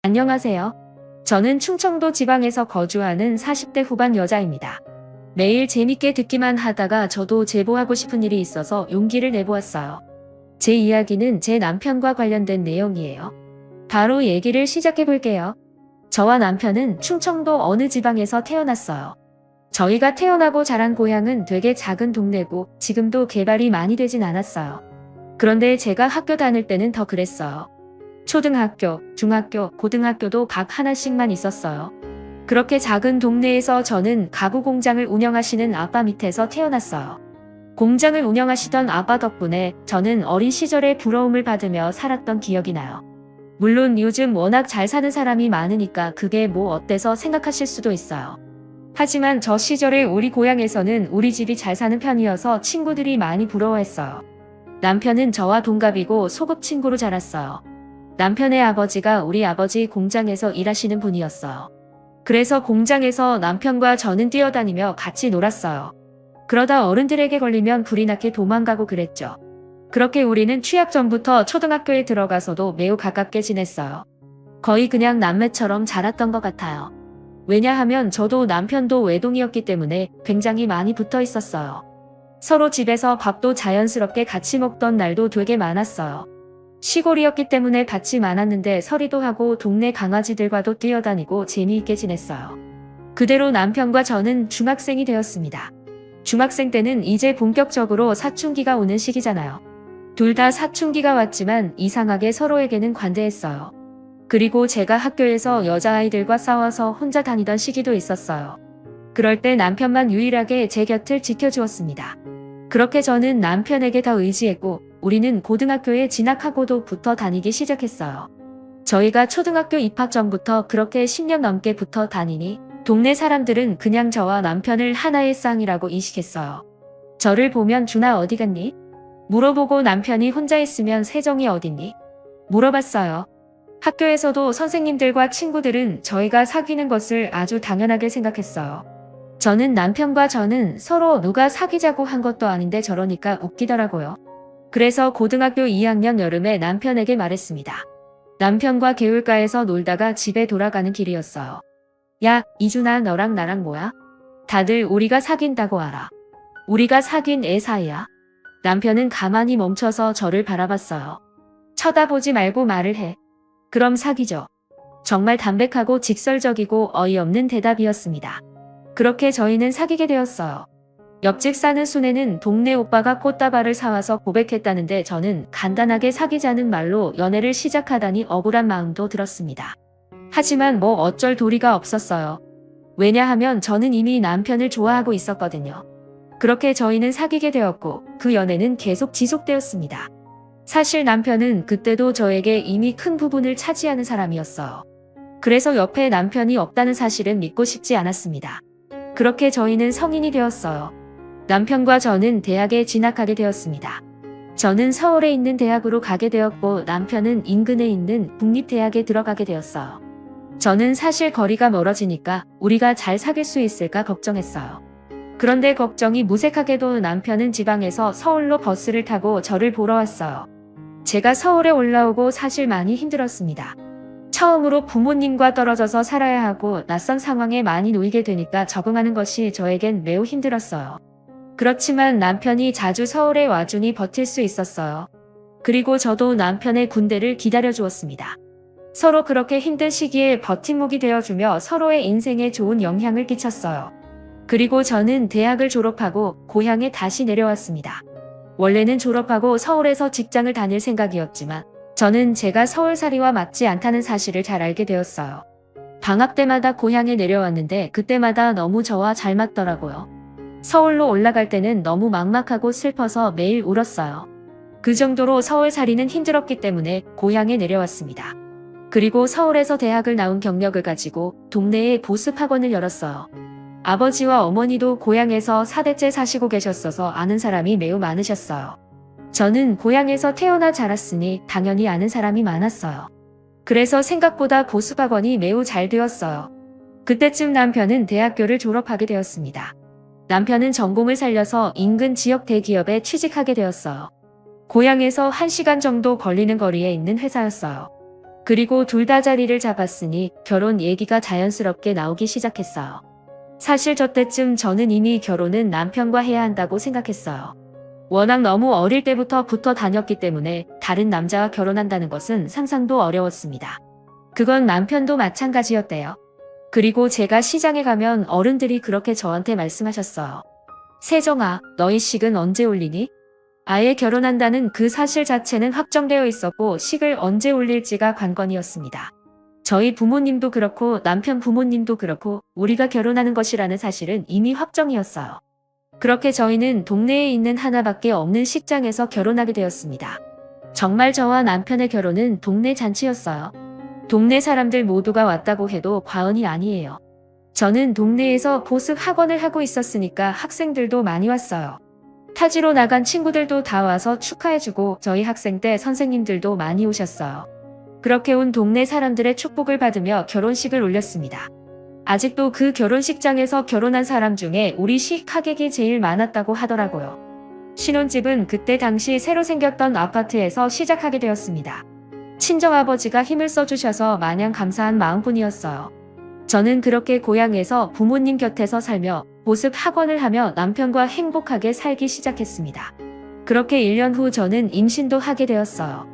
안녕하세요. 저는 충청도 지방에서 거주하는 40대 후반 여자입니다. 매일 재밌게 듣기만 하다가 저도 제보하고 싶은 일이 있어서 용기를 내보았어요. 제 이야기는 제 남편과 관련된 내용이에요. 바로 얘기를 시작해 볼게요. 저와 남편은 충청도 어느 지방에서 태어났어요. 저희가 태어나고 자란 고향은 되게 작은 동네고 지금도 개발이 많이 되진 않았어요. 그런데 제가 학교 다닐 때는 더 그랬어요. 초등학교, 중학교, 고등학교도 각 하나씩만 있었어요. 그렇게 작은 동네에서 저는 가구 공장을 운영하시는 아빠 밑에서 태어났어요. 공장을 운영하시던 아빠 덕분에 저는 어린 시절에 부러움을 받으며 살았던 기억이 나요. 물론 요즘 워낙 잘 사는 사람이 많으니까 그게 뭐 어때서 생각하실 수도 있어요. 하지만 저 시절에 우리 고향에서는 우리 집이 잘 사는 편이어서 친구들이 많이 부러워했어요. 남편은 저와 동갑이고 소꿉친구로 자랐어요. 남편의 아버지가 우리 아버지 공장에서 일하시는 분이었어요. 그래서 공장에서 남편과 저는 뛰어다니며 같이 놀았어요. 그러다 어른들에게 걸리면 불이 나게 도망가고 그랬죠. 그렇게 우리는 취학 전부터 초등학교에 들어가서도 매우 가깝게 지냈어요. 거의 그냥 남매처럼 자랐던 것 같아요. 왜냐하면 저도 남편도 외동이었기 때문에 굉장히 많이 붙어 있었어요. 서로 집에서 밥도 자연스럽게 같이 먹던 날도 되게 많았어요. 시골이었기 때문에 밭이 많았는데 서리도 하고 동네 강아지들과도 뛰어다니고 재미있게 지냈어요. 그대로 남편과 저는 중학생이 되었습니다. 중학생 때는 이제 본격적으로 사춘기가 오는 시기잖아요. 둘 다 사춘기가 왔지만 이상하게 서로에게는 관대했어요. 그리고 제가 학교에서 여자아이들과 싸워서 혼자 다니던 시기도 있었어요. 그럴 때 남편만 유일하게 제 곁을 지켜주었습니다. 그렇게 저는 남편에게 더 의지했고 우리는 고등학교에 진학하고도 붙어 다니기 시작했어요. 저희가 초등학교 입학 전부터 그렇게 10년 넘게 붙어 다니니 동네 사람들은 그냥 저와 남편을 하나의 쌍이라고 인식했어요. 저를 보면 준아 어디 갔니? 물어보고 남편이 혼자 있으면 세정이 어딨니? 물어봤어요. 학교에서도 선생님들과 친구들은 저희가 사귀는 것을 아주 당연하게 생각했어요. 남편과 저는 서로 누가 사귀자고 한 것도 아닌데 저러니까 웃기더라고요. 그래서 고등학교 2학년 여름에 남편에게 말했습니다. 남편과 개울가에서 놀다가 집에 돌아가는 길이었어요. 야, 이준아 너랑 나랑 뭐야? 다들 우리가 사귄다고 알아. 우리가 사귄 애 사이야. 남편은 가만히 멈춰서 저를 바라봤어요. 쳐다보지 말고 말을 해. 그럼 사귀죠. 정말 담백하고 직설적이고 어이없는 대답이었습니다. 그렇게 저희는 사귀게 되었어요. 옆집 사는 순애는 동네 오빠가 꽃다발을 사와서 고백했다는데 저는 간단하게 사귀자는 말로 연애를 시작하다니 억울한 마음도 들었습니다. 하지만 뭐 어쩔 도리가 없었어요. 왜냐하면 저는 이미 남편을 좋아하고 있었거든요. 그렇게 저희는 사귀게 되었고 그 연애는 계속 지속되었습니다. 사실 남편은 그때도 저에게 이미 큰 부분을 차지하는 사람이었어요. 그래서 옆에 남편이 없다는 사실은 믿고 싶지 않았습니다. 그렇게 저희는 성인이 되었어요. 남편과 저는 대학에 진학하게 되었습니다. 저는 서울에 있는 대학으로 가게 되었고 남편은 인근에 있는 국립대학에 들어가게 되었어요. 저는 사실 거리가 멀어지니까 우리가 잘 사귈 수 있을까 걱정했어요. 그런데 걱정이 무색하게도 남편은 지방에서 서울로 버스를 타고 저를 보러 왔어요. 제가 서울에 올라오고 사실 많이 힘들었습니다. 처음으로 부모님과 떨어져서 살아야 하고 낯선 상황에 많이 놓이게 되니까 적응하는 것이 저에겐 매우 힘들었어요. 그렇지만 남편이 자주 서울에 와주니 버틸 수 있었어요. 그리고 저도 남편의 군대를 기다려주었습니다. 서로 그렇게 힘든 시기에 버팀목이 되어주며 서로의 인생에 좋은 영향을 끼쳤어요. 그리고 저는 대학을 졸업하고 고향에 다시 내려왔습니다. 원래는 졸업하고 서울에서 직장을 다닐 생각이었지만 저는 제가 서울살이와 맞지 않다는 사실을 잘 알게 되었어요. 방학 때마다 고향에 내려왔는데 그때마다 너무 저와 잘 맞더라고요. 서울로 올라갈 때는 너무 막막하고 슬퍼서 매일 울었어요. 그 정도로 서울살이는 힘들었기 때문에 고향에 내려왔습니다. 그리고 서울에서 대학을 나온 경력을 가지고 동네에 보습학원을 열었어요. 아버지와 어머니도 고향에서 4대째 사시고 계셨어서 아는 사람이 매우 많으셨어요. 저는 고향에서 태어나 자랐으니 당연히 아는 사람이 많았어요. 그래서 생각보다 보습학원이 매우 잘 되었어요. 그때쯤 남편은 대학교를 졸업하게 되었습니다. 남편은 전공을 살려서 인근 지역 대기업에 취직하게 되었어요. 고향에서 1시간 정도 걸리는 거리에 있는 회사였어요. 그리고 둘 다 자리를 잡았으니 결혼 얘기가 자연스럽게 나오기 시작했어요. 사실 저 때쯤 저는 이미 결혼은 남편과 해야 한다고 생각했어요. 워낙 너무 어릴 때부터 붙어 다녔기 때문에 다른 남자와 결혼한다는 것은 상상도 어려웠습니다. 그건 남편도 마찬가지였대요. 그리고 제가 시장에 가면 어른들이 그렇게 저한테 말씀하셨어요. 세정아, 너희 식은 언제 올리니? 아예 결혼한다는 그 사실 자체는 확정되어 있었고 식을 언제 올릴지가 관건이었습니다. 저희 부모님도 그렇고 남편 부모님도 그렇고 우리가 결혼하는 것이라는 사실은 이미 확정이었어요. 그렇게 저희는 동네에 있는 하나밖에 없는 식장에서 결혼하게 되었습니다. 정말 저와 남편의 결혼은 동네 잔치였어요. 동네 사람들 모두가 왔다고 해도 과언이 아니에요. 저는 동네에서 보습 학원을 하고 있었으니까 학생들도 많이 왔어요. 타지로 나간 친구들도 다 와서 축하해주고 저희 학생 때 선생님들도 많이 오셨어요. 그렇게 온 동네 사람들의 축복을 받으며 결혼식을 올렸습니다. 아직도 그 결혼식장에서 결혼한 사람 중에 우리 식 하객이 제일 많았다고 하더라고요. 신혼집은 그때 당시 새로 생겼던 아파트에서 시작하게 되었습니다. 친정아버지가 힘을 써주셔서 마냥 감사한 마음뿐이었어요. 저는 그렇게 고향에서 부모님 곁에서 살며 보습 학원을 하며 남편과 행복하게 살기 시작했습니다. 그렇게 1년 후 저는 임신도 하게 되었어요.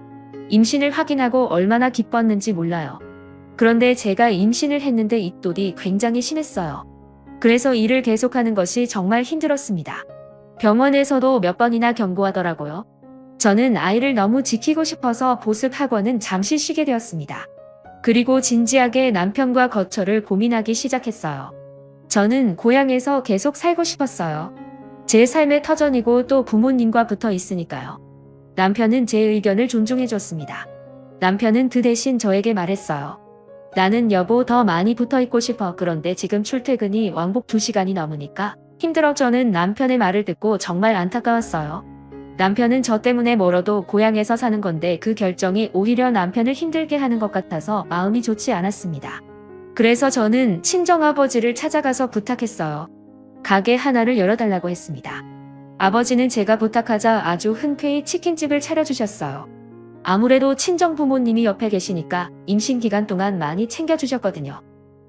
임신을 확인하고 얼마나 기뻤는지 몰라요. 그런데 제가 임신을 했는데 입덧이 굉장히 심했어요. 그래서 일을 계속하는 것이 정말 힘들었습니다. 병원에서도 몇 번이나 경고하더라고요. 저는 아이를 너무 지키고 싶어서 보습 학원은 잠시 쉬게 되었습니다. 그리고 진지하게 남편과 거처를 고민하기 시작했어요. 저는 고향에서 계속 살고 싶었어요. 제 삶의 터전이고 또 부모님과 붙어 있으니까요. 남편은 제 의견을 존중해줬습니다. 남편은 그 대신 저에게 말했어요. 나는 여보 더 많이 붙어 있고 싶어. 그런데 지금 출퇴근이 왕복 2시간이 넘으니까 힘들어. 저는 남편의 말을 듣고 정말 안타까웠어요. 남편은 저 때문에 멀어도 고향에서 사는 건데 그 결정이 오히려 남편을 힘들게 하는 것 같아서 마음이 좋지 않았습니다. 그래서 저는 친정아버지를 찾아가서 부탁했어요. 가게 하나를 열어달라고 했습니다. 아버지는 제가 부탁하자 아주 흔쾌히 치킨집을 차려주셨어요. 아무래도 친정 부모님이 옆에 계시니까 임신 기간 동안 많이 챙겨주셨거든요.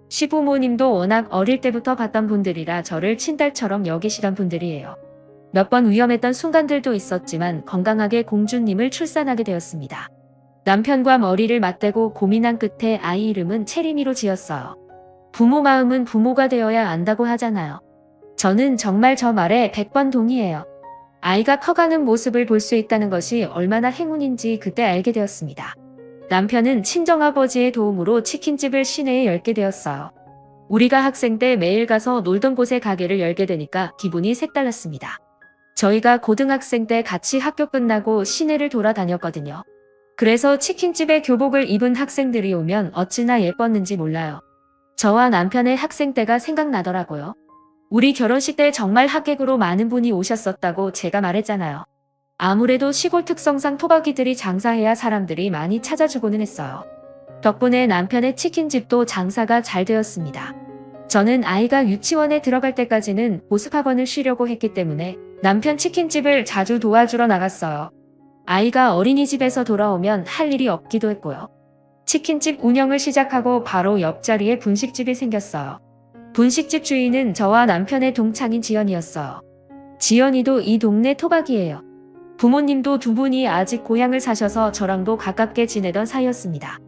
시부모님도 워낙 어릴 때부터 봤던 분들이라 저를 친딸처럼 여기시던 분들이에요. 몇 번 위험했던 순간들도 있었지만 건강하게 공주님을 출산하게 되었습니다. 남편과 머리를 맞대고 고민한 끝에 아이 이름은 채림이로 지었어요. 부모 마음은 부모가 되어야 안다고 하잖아요. 저는 정말 저 말에 100번 동의해요. 아이가 커가는 모습을 볼 수 있다는 것이 얼마나 행운인지 그때 알게 되었습니다. 남편은 친정아버지의 도움으로 치킨집을 시내에 열게 되었어요. 우리가 학생 때 매일 가서 놀던 곳에 가게를 열게 되니까 기분이 색달랐습니다. 저희가 고등학생 때 같이 학교 끝나고 시내를 돌아다녔거든요. 그래서 치킨집에 교복을 입은 학생들이 오면 어찌나 예뻤는지 몰라요. 저와 남편의 학생 때가 생각나더라고요. 우리 결혼식 때 정말 하객으로 많은 분이 오셨었다고 제가 말했잖아요. 아무래도 시골 특성상 토박이들이 장사해야 사람들이 많이 찾아주고는 했어요. 덕분에 남편의 치킨집도 장사가 잘 되었습니다. 저는 아이가 유치원에 들어갈 때까지는 보습학원을 쉬려고 했기 때문에 남편 치킨집을 자주 도와주러 나갔어요. 아이가 어린이집에서 돌아오면 할 일이 없기도 했고요. 치킨집 운영을 시작하고 바로 옆자리에 분식집이 생겼어요. 분식집 주인은 저와 남편의 동창인 지연이었어요. 지연이도 이 동네 토박이에요. 부모님도 두 분이 아직 고향을 사셔서 저랑도 가깝게 지내던 사이였습니다.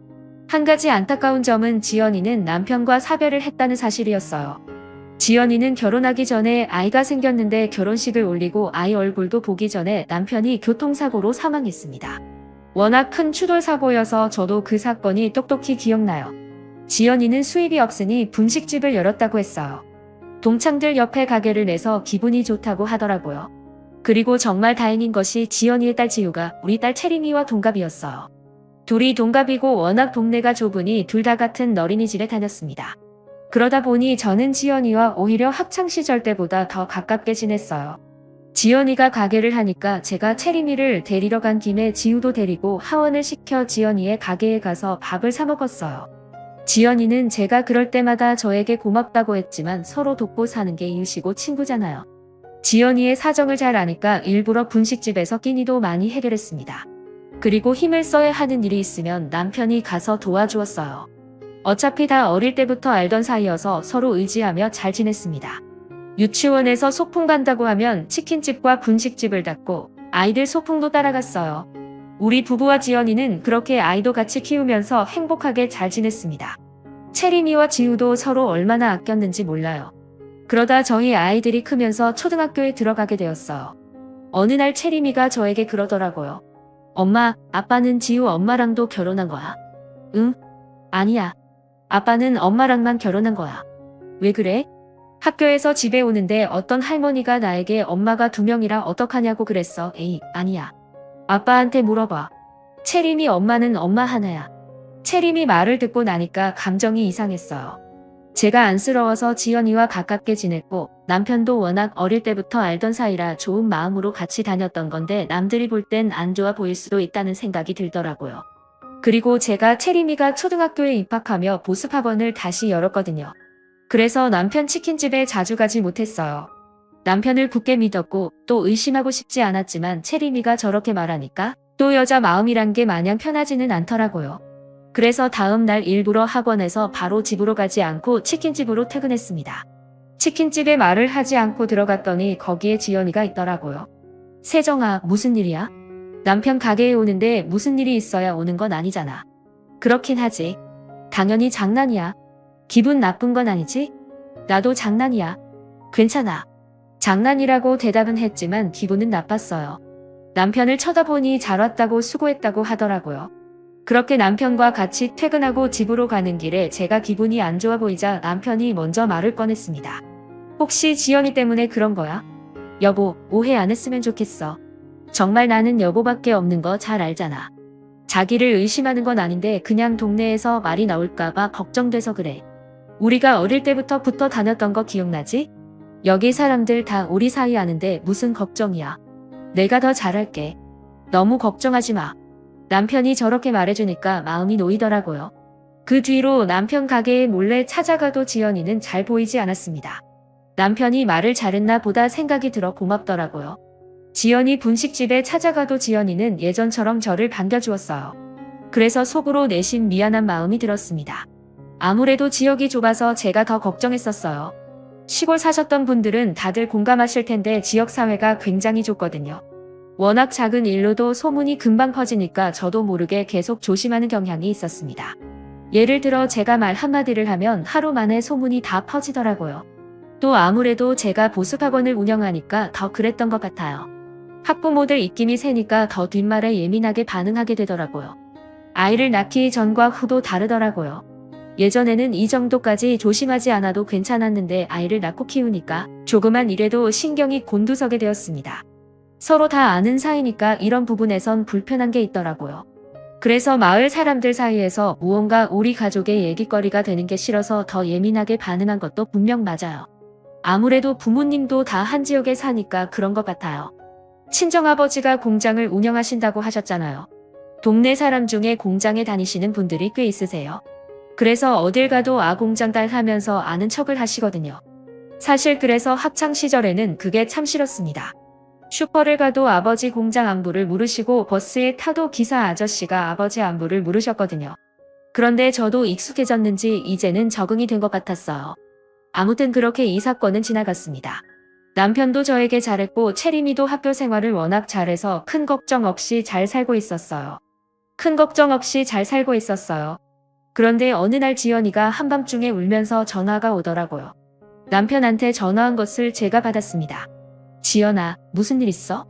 한 가지 안타까운 점은 지연이는 남편과 사별을 했다는 사실이었어요. 지연이는 결혼하기 전에 아이가 생겼는데 결혼식을 올리고 아이 얼굴도 보기 전에 남편이 교통사고로 사망했습니다. 워낙 큰 추돌사고여서 저도 그 사건이 똑똑히 기억나요. 지연이는 수입이 없으니 분식집을 열었다고 했어요. 동창들 옆에 가게를 내서 기분이 좋다고 하더라고요. 그리고 정말 다행인 것이 지연이의 딸 지우가 우리 딸 채림이와 동갑이었어요. 둘이 동갑이고 워낙 동네가 좁으니 둘 다 같은 어린이집에 다녔습니다. 그러다 보니 저는 지연이와 오히려 학창시절 때보다 더 가깝게 지냈어요. 지연이가 가게를 하니까 제가 채림이를 데리러 간 김에 지우도 데리고 하원을 시켜 지연이의 가게에 가서 밥을 사 먹었어요. 지연이는 제가 그럴 때마다 저에게 고맙다고 했지만 서로 돕고 사는 게 이웃이고 친구잖아요. 지연이의 사정을 잘 아니까 일부러 분식집에서 끼니도 많이 해결했습니다. 그리고 힘을 써야 하는 일이 있으면 남편이 가서 도와주었어요. 어차피 다 어릴 때부터 알던 사이여서 서로 의지하며 잘 지냈습니다. 유치원에서 소풍 간다고 하면 치킨집과 분식집을 닫고 아이들 소풍도 따라갔어요. 우리 부부와 지연이는 그렇게 아이도 같이 키우면서 행복하게 잘 지냈습니다. 채림이와 지우도 서로 얼마나 아꼈는지 몰라요. 그러다 저희 아이들이 크면서 초등학교에 들어가게 되었어요. 어느 날 채림이가 저에게 그러더라고요. 엄마, 아빠는 지우 엄마랑도 결혼한 거야? 응? 아니야. 아빠는 엄마랑만 결혼한 거야. 왜 그래? 학교에서 집에 오는데 어떤 할머니가 나에게 엄마가 2명이라 어떡하냐고 그랬어. 에이, 아니야. 아빠한테 물어봐. 채림이 엄마는 엄마 하나야. 채림이 말을 듣고 나니까 감정이 이상했어요. 제가 안쓰러워서 지연이와 가깝게 지냈고 남편도 워낙 어릴 때부터 알던 사이라 좋은 마음으로 같이 다녔던 건데 남들이 볼 땐 안 좋아 보일 수도 있다는 생각이 들더라고요. 그리고 제가 채림이가 초등학교에 입학하며 보습학원을 다시 열었거든요. 그래서 남편 치킨집에 자주 가지 못했어요. 남편을 굳게 믿었고 또 의심하고 싶지 않았지만 채림이가 저렇게 말하니까 또 여자 마음이란 게 마냥 편하지는 않더라고요. 그래서 다음 날 일부러 학원에서 바로 집으로 가지 않고 치킨집으로 퇴근했습니다. 치킨집에 말을 하지 않고 들어갔더니 거기에 지연이가 있더라고요. 세정아, 무슨 일이야? 남편 가게에 오는데 무슨 일이 있어야 오는 건 아니잖아. 그렇긴 하지. 당연히 장난이야. 기분 나쁜 건 아니지? 나도 장난이야. 괜찮아. 장난이라고 대답은 했지만 기분은 나빴어요. 남편을 쳐다보니 잘 왔다고 수고했다고 하더라고요. 그렇게 남편과 같이 퇴근하고 집으로 가는 길에 제가 기분이 안 좋아 보이자 남편이 먼저 말을 꺼냈습니다. 혹시 지연이 때문에 그런 거야? 여보, 오해 안 했으면 좋겠어. 정말 나는 여보밖에 없는 거 잘 알잖아. 자기를 의심하는 건 아닌데 그냥 동네에서 말이 나올까봐 걱정돼서 그래. 우리가 어릴 때부터 붙어 다녔던 거 기억나지? 여기 사람들 다 우리 사이 아는데 무슨 걱정이야. 내가 더 잘할게. 너무 걱정하지 마. 남편이 저렇게 말해주니까 마음이 놓이더라고요. 그 뒤로 남편 가게에 몰래 찾아가도 지연이는 잘 보이지 않았습니다. 남편이 말을 잘했나 보다 생각이 들어 고맙더라고요. 지연이 분식집에 찾아가도 지연이는 예전처럼 저를 반겨주었어요. 그래서 속으로 내심 미안한 마음이 들었습니다. 아무래도 지역이 좁아서 제가 더 걱정했었어요. 시골 사셨던 분들은 다들 공감하실 텐데 지역사회가 굉장히 좁거든요. 워낙 작은 일로도 소문이 금방 퍼지니까 저도 모르게 계속 조심하는 경향이 있었습니다. 예를 들어 제가 말 한마디를 하면 하루 만에 소문이 다 퍼지더라고요. 또 아무래도 제가 보습학원을 운영하니까 더 그랬던 것 같아요. 학부모들 입김이 세니까 더 뒷말에 예민하게 반응하게 되더라고요. 아이를 낳기 전과 후도 다르더라고요. 예전에는 이 정도까지 조심하지 않아도 괜찮았는데 아이를 낳고 키우니까 조그만 일에도 신경이 곤두서게 되었습니다. 서로 다 아는 사이니까 이런 부분에선 불편한 게 있더라고요. 그래서 마을 사람들 사이에서 무언가 우리 가족의 얘기거리가 되는 게 싫어서 더 예민하게 반응한 것도 분명 맞아요. 아무래도 부모님도 다 한 지역에 사니까 그런 것 같아요. 친정아버지가 공장을 운영하신다고 하셨잖아요. 동네 사람 중에 공장에 다니시는 분들이 꽤 있으세요. 그래서 어딜 가도 공장 딸 하면서 아는 척을 하시거든요. 사실 그래서 학창시절에는 그게 참 싫었습니다. 슈퍼를 가도 아버지 공장 안부를 물으시고 버스에 타도 기사 아저씨가 아버지 안부를 물으셨거든요. 그런데 저도 익숙해졌는지 이제는 적응이 된 것 같았어요. 아무튼 그렇게 이 사건은 지나갔습니다. 남편도 저에게 잘했고 채림이도 학교 생활을 워낙 잘해서 큰 걱정 없이 잘 살고 있었어요. 그런데 어느 날 지연이가 한밤중에 울면서 전화가 오더라고요. 남편한테 전화한 것을 제가 받았습니다. 지연아, 무슨 일 있어?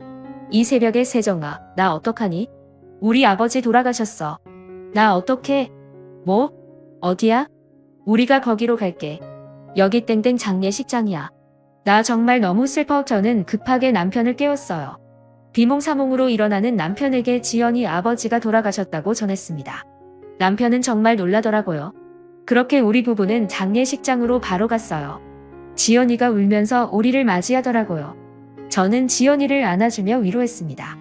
이 새벽에 세정아, 나 어떡하니? 우리 아버지 돌아가셨어. 나 어떡해? 뭐? 어디야? 우리가 거기로 갈게. 여기 땡땡 장례식장이야. 나 정말 너무 슬퍼. 저는 급하게 남편을 깨웠어요. 비몽사몽으로 일어나는 남편에게 지연이 아버지가 돌아가셨다고 전했습니다. 남편은 정말 놀라더라고요. 그렇게 우리 부부는 장례식장으로 바로 갔어요. 지연이가 울면서 우리를 맞이하더라고요. 저는 지연이를 안아주며 위로했습니다.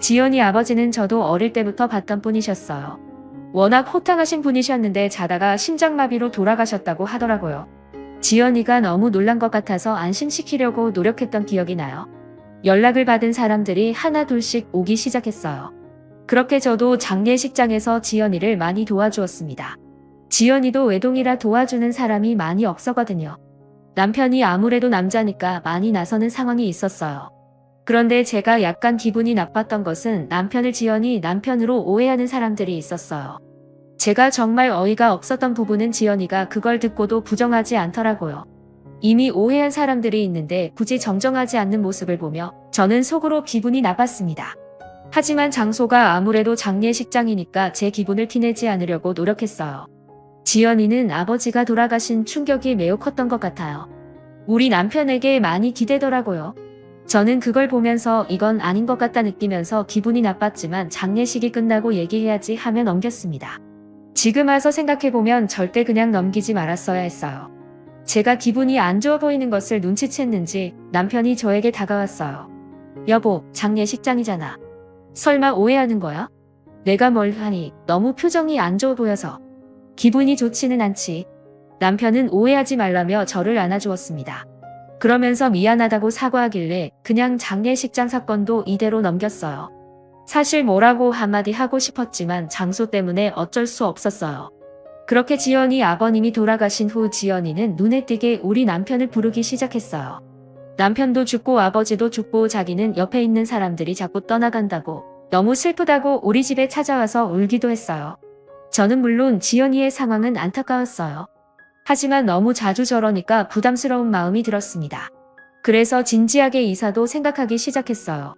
지연이 아버지는 저도 어릴 때부터 봤던 분이셨어요. 워낙 호탕하신 분이셨는데 자다가 심장마비로 돌아가셨다고 하더라고요. 지연이가 너무 놀란 것 같아서 안심시키려고 노력했던 기억이 나요. 연락을 받은 사람들이 하나 둘씩 오기 시작했어요. 그렇게 저도 장례식장에서 지연이를 많이 도와주었습니다. 지연이도 외동이라 도와주는 사람이 많이 없었거든요. 남편이 아무래도 남자니까 많이 나서는 상황이 있었어요. 그런데 제가 약간 기분이 나빴던 것은 남편을 지연이 남편으로 오해하는 사람들이 있었어요. 제가 정말 어이가 없었던 부분은 지연이가 그걸 듣고도 부정하지 않더라고요. 이미 오해한 사람들이 있는데 굳이 정정하지 않는 모습을 보며 저는 속으로 기분이 나빴습니다. 하지만 장소가 아무래도 장례식장이니까 제 기분을 티내지 않으려고 노력했어요. 지연이는 아버지가 돌아가신 충격이 매우 컸던 것 같아요. 우리 남편에게 많이 기대더라고요. 저는 그걸 보면서 이건 아닌 것 같다 느끼면서 기분이 나빴지만 장례식이 끝나고 얘기해야지 하며 넘겼습니다. 지금 와서 생각해보면 절대 그냥 넘기지 말았어야 했어요. 제가 기분이 안 좋아 보이는 것을 눈치챘는지 남편이 저에게 다가왔어요. 여보, 장례식장이잖아. 설마 오해하는 거야? 내가 뭘 하니 너무 표정이 안 좋아 보여서. 기분이 좋지는 않지. 남편은 오해하지 말라며 저를 안아주었습니다. 그러면서 미안하다고 사과하길래 그냥 장례식장 사건도 이대로 넘겼어요. 사실 뭐라고 한마디 하고 싶었지만 장소 때문에 어쩔 수 없었어요. 그렇게 지연이 아버님이 돌아가신 후 지연이는 눈에 띄게 우리 남편을 부르기 시작했어요. 남편도 죽고 아버지도 죽고 자기는 옆에 있는 사람들이 자꾸 떠나간다고 너무 슬프다고 우리 집에 찾아와서 울기도 했어요. 저는 물론 지연이의 상황은 안타까웠어요. 하지만 너무 자주 저러니까 부담스러운 마음이 들었습니다. 그래서 진지하게 이사도 생각하기 시작했어요.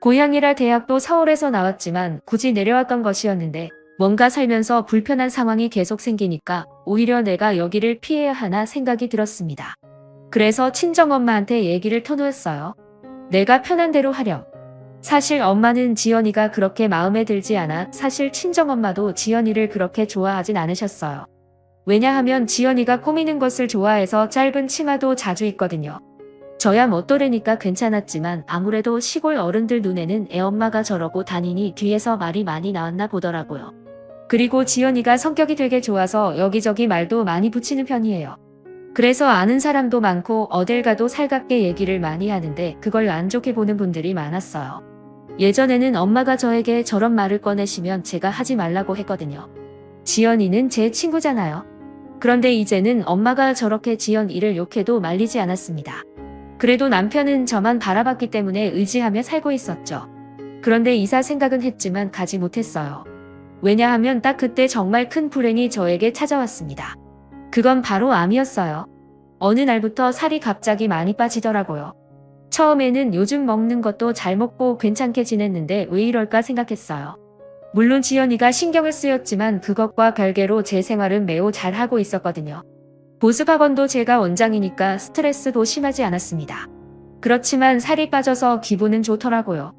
고향이라 대학도 서울에서 나왔지만 굳이 내려왔던 것이었는데 뭔가 살면서 불편한 상황이 계속 생기니까 오히려 내가 여기를 피해야 하나 생각이 들었습니다. 그래서 친정엄마한테 얘기를 터놓았어요. 내가 편한 대로 하렴. 사실 엄마는 지연이가 그렇게 마음에 들지 않아 사실 친정엄마도 지연이를 그렇게 좋아하진 않으셨어요. 왜냐하면 지연이가 꾸미는 것을 좋아해서 짧은 치마도 자주 입거든요. 저야 멋돌이니까 괜찮았지만 아무래도 시골 어른들 눈에는 애엄마가 저러고 다니니 뒤에서 말이 많이 나왔나 보더라고요. 그리고 지연이가 성격이 되게 좋아서 여기저기 말도 많이 붙이는 편이에요. 그래서 아는 사람도 많고 어딜 가도 살갑게 얘기를 많이 하는데 그걸 안 좋게 보는 분들이 많았어요. 예전에는 엄마가 저에게 저런 말을 꺼내시면 제가 하지 말라고 했거든요. 지연이는 제 친구잖아요. 그런데 이제는 엄마가 저렇게 지연이를 욕해도 말리지 않았습니다. 그래도 남편은 저만 바라봤기 때문에 의지하며 살고 있었죠. 그런데 이사 생각은 했지만 가지 못했어요. 왜냐하면 딱 그때 정말 큰 불행이 저에게 찾아왔습니다. 그건 바로 암이었어요. 어느 날부터 살이 갑자기 많이 빠지더라고요. 처음에는 요즘 먹는 것도 잘 먹고 괜찮게 지냈는데 왜 이럴까 생각했어요. 물론 지연이가 신경을 쓰였지만 그것과 별개로 제 생활은 매우 잘하고 있었거든요. 보습학원도 제가 원장이니까 스트레스도 심하지 않았습니다. 그렇지만 살이 빠져서 기분은 좋더라고요.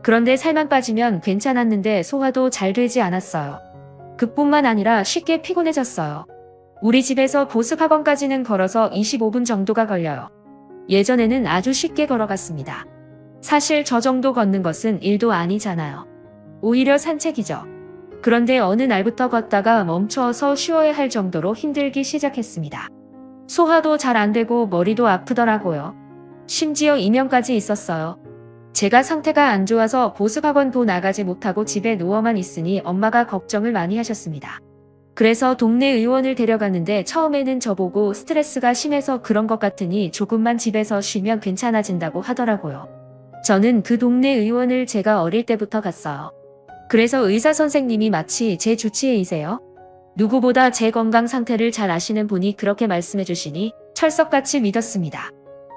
그런데 살만 빠지면 괜찮았는데 소화도 잘 되지 않았어요. 그뿐만 아니라 쉽게 피곤해졌어요. 우리 집에서 보습학원까지는 걸어서 25분 정도가 걸려요. 예전에는 아주 쉽게 걸어갔습니다. 사실 저 정도 걷는 것은 일도 아니잖아요. 오히려 산책이죠. 그런데 어느 날부터 걷다가 멈춰서 쉬어야 할 정도로 힘들기 시작했습니다. 소화도 잘 안 되고 머리도 아프더라고요. 심지어 이명까지 있었어요. 제가 상태가 안 좋아서 보습학원도 나가지 못하고 집에 누워만 있으니 엄마가 걱정을 많이 하셨습니다. 그래서 동네 의원을 데려갔는데 처음에는 저보고 스트레스가 심해서 그런 것 같으니 조금만 집에서 쉬면 괜찮아진다고 하더라고요. 저는 그 동네 의원을 제가 어릴 때부터 갔어요. 그래서 의사 선생님이 마치 제 주치의이세요. 누구보다 제 건강 상태를 잘 아시는 분이 그렇게 말씀해 주시니 철석같이 믿었습니다.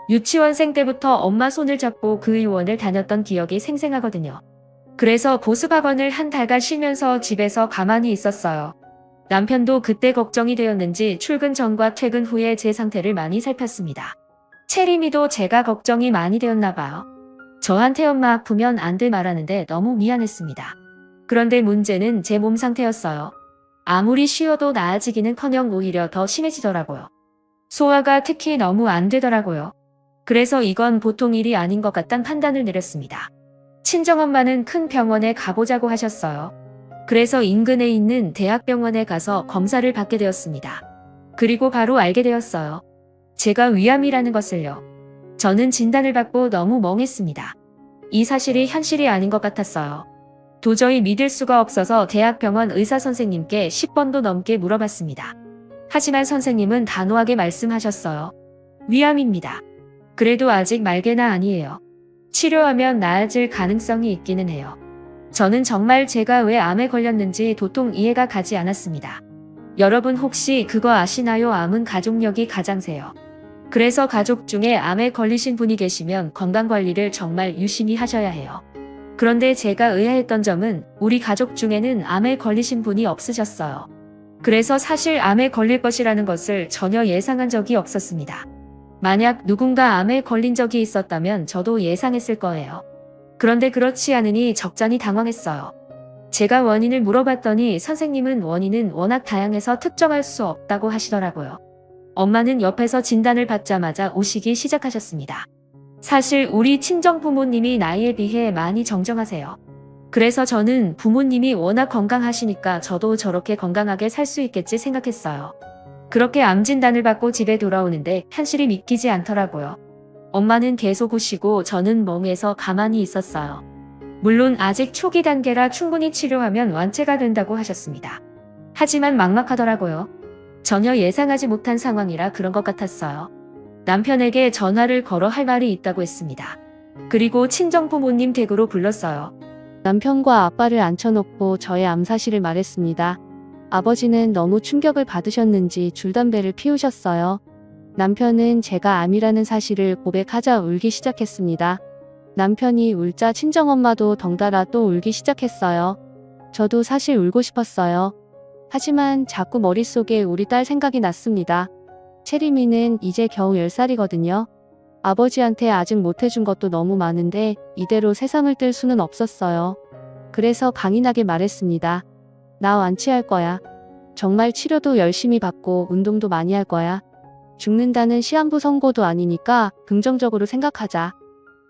유치원생 때부터 엄마 손을 잡고 그 의원을 다녔던 기억이 생생하거든요. 그래서 보습학원을 한 달간 쉬면서 집에서 가만히 있었어요. 남편도 그때 걱정이 되었는지 출근 전과 퇴근 후에 제 상태를 많이 살폈습니다. 채림이도 제가 걱정이 많이 되었나 봐요. 저한테 엄마 아프면 안 돼 말하는데 너무 미안했습니다. 그런데 문제는 제 몸 상태였어요. 아무리 쉬어도 나아지기는커녕 오히려 더 심해지더라고요. 소화가 특히 너무 안 되더라고요. 그래서 이건 보통 일이 아닌 것 같단 판단을 내렸습니다. 친정엄마는 큰 병원에 가보자고 하셨어요. 그래서 인근에 있는 대학병원에 가서 검사를 받게 되었습니다. 그리고 바로 알게 되었어요. 제가 위암이라는 것을요. 저는 진단을 받고 너무 멍했습니다. 이 사실이 현실이 아닌 것 같았어요. 도저히 믿을 수가 없어서 대학병원 의사 선생님께 10번도 넘게 물어봤습니다. 하지만 선생님은 단호하게 말씀하셨어요. 위암입니다. 그래도 아직 말개나 아니에요. 치료하면 나아질 가능성이 있기는 해요. 저는 정말 제가 왜 암에 걸렸는지 도통 이해가 가지 않았습니다. 여러분 혹시 그거 아시나요? 암은 가족력이 가장 세요. 그래서 가족 중에 암에 걸리신 분이 계시면 건강관리를 정말 유심히 하셔야 해요. 그런데 제가 의아했던 점은 우리 가족 중에는 암에 걸리신 분이 없으셨어요. 그래서 사실 암에 걸릴 것이라는 것을 전혀 예상한 적이 없었습니다. 만약 누군가 암에 걸린 적이 있었다면 저도 예상했을 거예요. 그런데 그렇지 않으니 적잖이 당황했어요. 제가 원인을 물어봤더니 선생님은 원인은 워낙 다양해서 특정할 수 없다고 하시더라고요. 엄마는 옆에서 진단을 받자마자 우시기 시작하셨습니다. 사실 우리 친정 부모님이 나이에 비해 많이 정정하세요. 그래서 저는 부모님이 워낙 건강하시니까 저도 저렇게 건강하게 살 수 있겠지 생각했어요. 그렇게 암 진단을 받고 집에 돌아오는데 현실이 믿기지 않더라고요. 엄마는 계속 우시고 저는 멍해서 가만히 있었어요. 물론 아직 초기 단계라 충분히 치료하면 완치가 된다고 하셨습니다. 하지만 막막하더라고요. 전혀 예상하지 못한 상황이라 그런 것 같았어요. 남편에게 전화를 걸어 할 말이 있다고 했습니다. 그리고 친정 부모님 댁으로 불렀어요. 남편과 아빠를 앉혀놓고 저의 암 사실을 말했습니다. 아버지는 너무 충격을 받으셨는지 줄담배를 피우셨어요. 남편은 제가 암이라는 사실을 고백하자 울기 시작했습니다. 남편이 울자 친정엄마도 덩달아 또 울기 시작했어요. 저도 사실 울고 싶었어요. 하지만 자꾸 머릿속에 우리 딸 생각이 났습니다. 채림이는 이제 겨우 10살이거든요. 아버지한테 아직 못해준 것도 너무 많은데 이대로 세상을 뜰 수는 없었어요. 그래서 강인하게 말했습니다. 나 완치할 거야. 정말 치료도 열심히 받고 운동도 많이 할 거야. 죽는다는 시한부 선고도 아니니까 긍정적으로 생각하자.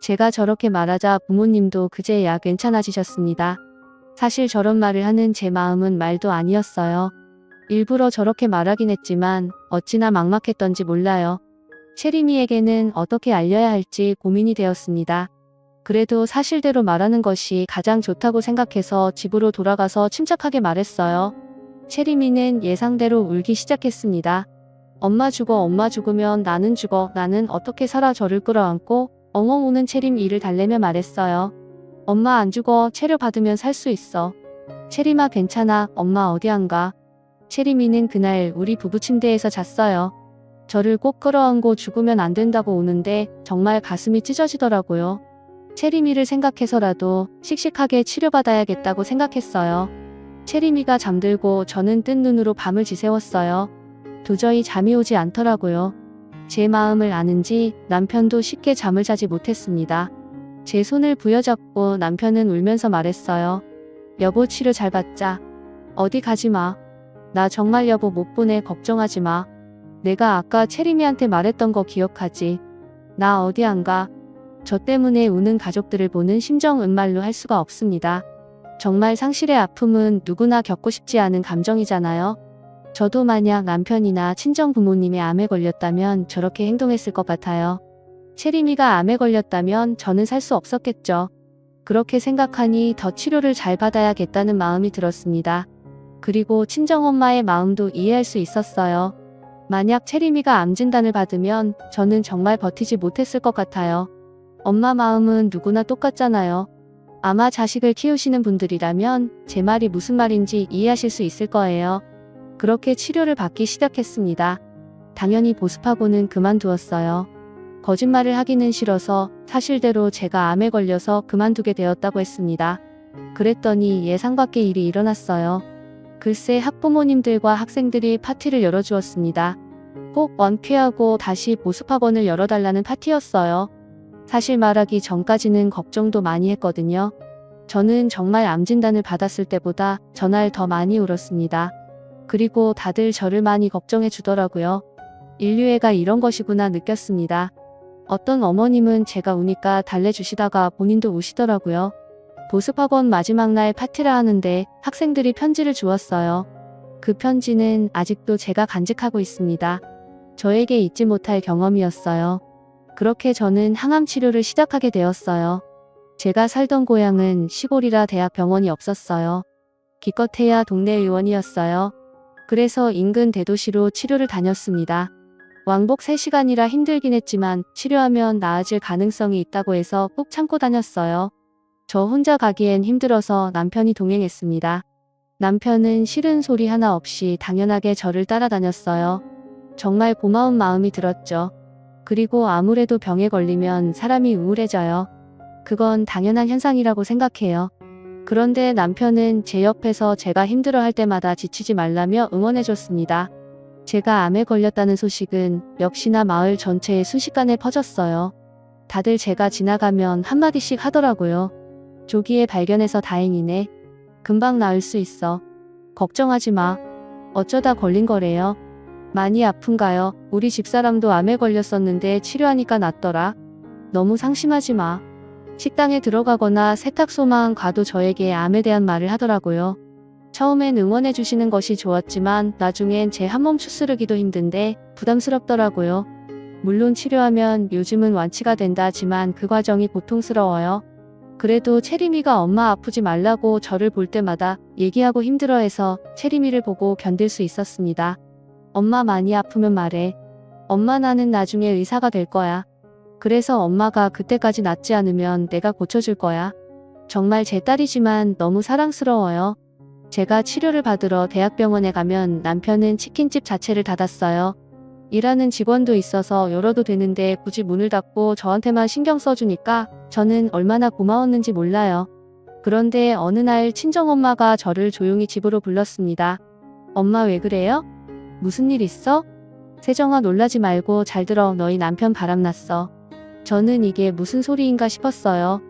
제가 저렇게 말하자 부모님도 그제야 괜찮아지셨습니다. 사실 저런 말을 하는 제 마음은 말도 아니었어요. 일부러 저렇게 말하긴 했지만 어찌나 막막했던지 몰라요. 채림이에게는 어떻게 알려야 할지 고민이 되었습니다. 그래도 사실대로 말하는 것이 가장 좋다고 생각해서 집으로 돌아가서 침착하게 말했어요. 채림이는 예상대로 울기 시작했습니다. 엄마 죽어, 엄마 죽으면 나는 죽어, 나는 어떻게 살아. 저를 끌어안고 엉엉 우는 채림이를 달래며 말했어요. 엄마 안 죽어. 치료 받으면 살 수 있어. 채림아 괜찮아. 엄마 어디 안 가. 채림이는 그날 우리 부부 침대에서 잤어요. 저를 꼭 끌어안고 죽으면 안 된다고 우는데 정말 가슴이 찢어지더라고요. 채림이를 생각해서라도 씩씩하게 치료받아야겠다고 생각했어요. 채림이가 잠들고 저는 뜬 눈으로 밤을 지새웠어요. 도저히 잠이 오지 않더라고요. 제 마음을 아는지 남편도 쉽게 잠을 자지 못했습니다. 제 손을 부여잡고 남편은 울면서 말했어요. 여보 치료 잘 받자. 어디 가지 마. 나 정말 여보 못 보내. 걱정하지 마. 내가 아까 채림이한테 말했던 거 기억하지? 나 어디 안 가. 저 때문에 우는 가족들을 보는 심정은 말로 할 수가 없습니다. 정말 상실의 아픔은 누구나 겪고 싶지 않은 감정이잖아요. 저도 만약 남편이나 친정 부모님의 암에 걸렸다면 저렇게 행동했을 것 같아요. 채림이가 암에 걸렸다면 저는 살 수 없었겠죠. 그렇게 생각하니 더 치료를 잘 받아야겠다는 마음이 들었습니다. 그리고 친정엄마의 마음도 이해할 수 있었어요. 만약 채림이가 암 진단을 받으면 저는 정말 버티지 못했을 것 같아요. 엄마 마음은 누구나 똑같잖아요. 아마 자식을 키우시는 분들이라면 제 말이 무슨 말인지 이해하실 수 있을 거예요. 그렇게 치료를 받기 시작했습니다. 당연히 보습하고는 그만두었어요. 거짓말을 하기는 싫어서 사실대로 제가 암에 걸려서 그만두게 되었다고 했습니다. 그랬더니 예상 밖의 일이 일어났어요. 글쎄 학부모님들과 학생들이 파티를 열어주었습니다. 꼭 완쾌하고 다시 보습학원을 열어달라는 파티였어요. 사실 말하기 전까지는 걱정도 많이 했거든요. 저는 정말 암 진단을 받았을 때보다 전날 더 많이 울었습니다. 그리고 다들 저를 많이 걱정해 주더라고요. 인류애가 이런 것이구나 느꼈습니다. 어떤 어머님은 제가 우니까 달래주시다가 본인도 우시더라고요. 보습학원 마지막 날 파티를 하는데 학생들이 편지를 주었어요. 그 편지는 아직도 제가 간직하고 있습니다. 저에게 잊지 못할 경험이었어요. 그렇게 저는 항암 치료를 시작하게 되었어요. 제가 살던 고향은 시골이라 대학병원이 없었어요. 기껏해야 동네 의원이었어요. 그래서 인근 대도시로 치료를 다녔습니다. 왕복 3시간이라 힘들긴 했지만 치료하면 나아질 가능성이 있다고 해서 꾹 참고 다녔어요. 저 혼자 가기엔 힘들어서 남편이 동행했습니다. 남편은 싫은 소리 하나 없이 당연하게 저를 따라다녔어요. 정말 고마운 마음이 들었죠. 그리고 아무래도 병에 걸리면 사람이 우울해져요. 그건 당연한 현상이라고 생각해요. 그런데 남편은 제 옆에서 제가 힘들어할 때마다 지치지 말라며 응원해줬습니다. 제가 암에 걸렸다는 소식은 역시나 마을 전체에 순식간에 퍼졌어요. 다들 제가 지나가면 한마디씩 하더라고요. 조기에 발견해서 다행이네. 금방 나을 수 있어. 걱정하지 마. 어쩌다 걸린 거래요. 많이 아픈가요? 우리 집사람도 암에 걸렸었는데 치료하니까 낫더라. 너무 상심하지 마. 식당에 들어가거나 세탁소만 가도 저에게 암에 대한 말을 하더라고요. 처음엔 응원해 주시는 것이 좋았지만 나중엔 제 한몸 추스르기도 힘든데 부담스럽더라고요. 물론 치료하면 요즘은 완치가 된다지만 그 과정이 고통스러워요. 그래도 채림이가 엄마 아프지 말라고 저를 볼 때마다 얘기하고 힘들어해서 채림이를 보고 견딜 수 있었습니다. 엄마 많이 아프면 말해. 엄마 나는 나중에 의사가 될 거야. 그래서 엄마가 그때까지 낫지 않으면 내가 고쳐줄 거야. 정말 제 딸이지만 너무 사랑스러워요. 제가 치료를 받으러 대학병원에 가면 남편은 치킨집 자체를 닫았어요. 일하는 직원도 있어서 열어도 되는데 굳이 문을 닫고 저한테만 신경 써주니까 저는 얼마나 고마웠는지 몰라요. 그런데 어느 날 친정엄마가 저를 조용히 집으로 불렀습니다. 엄마 왜 그래요? 무슨 일 있어? 세정아 놀라지 말고 잘 들어. 너희 남편 바람났어. 저는 이게 무슨 소리인가 싶었어요.